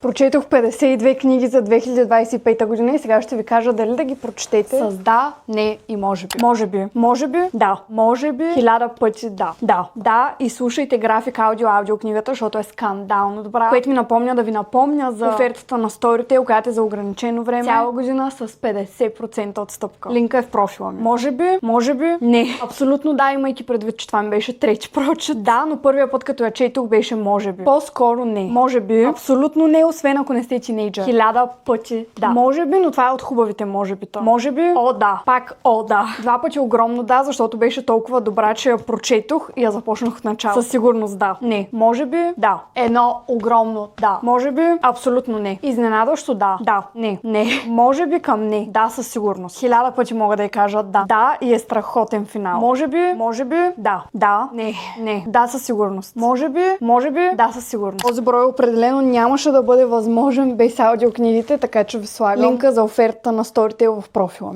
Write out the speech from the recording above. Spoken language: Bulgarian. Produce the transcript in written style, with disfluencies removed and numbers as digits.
Прочетох 52 книги за 2025 година и сега ще ви кажа дали да ги прочетете с да, не и може би. Може би, да. Може би, 1000 пъти да. Да, и слушайте график аудиокнигата, защото е скандално добра. Което ми напомня да ви напомня за офертата на Storytel, която е за ограничено време. Цяла година с 50% отстъпка. Линка е в профила ми. Може би, не. Абсолютно да, имайки предвид, че това ми беше трети прочет. Да, но първия път като я четох беше може би. По-скоро не. Може би, абсолютно не, освен ако не сте тинейджър. 1000 пъти да. Може би, но това е от хубавите може би. Може би, о да. Пак о да. 2 пъти огромно да, защото беше толкова добра, че я прочетох и я започнах от начало. Със сигурност да. Не. Може би, да. Едно огромно да. Може би, абсолютно не. Изненадващо да. Да. Не. Може би към не. Да, със сигурност. 1000 пъти мога да я кажа да. Да, и е страхотен финал. Може би, да. Да. Не. Да, със сигурност. Може би, да, със сигурност. Този брой определено нямаше да бъде възможен без аудиокнигите, така че ви слагам линка за офертата на Storytel в профила ми.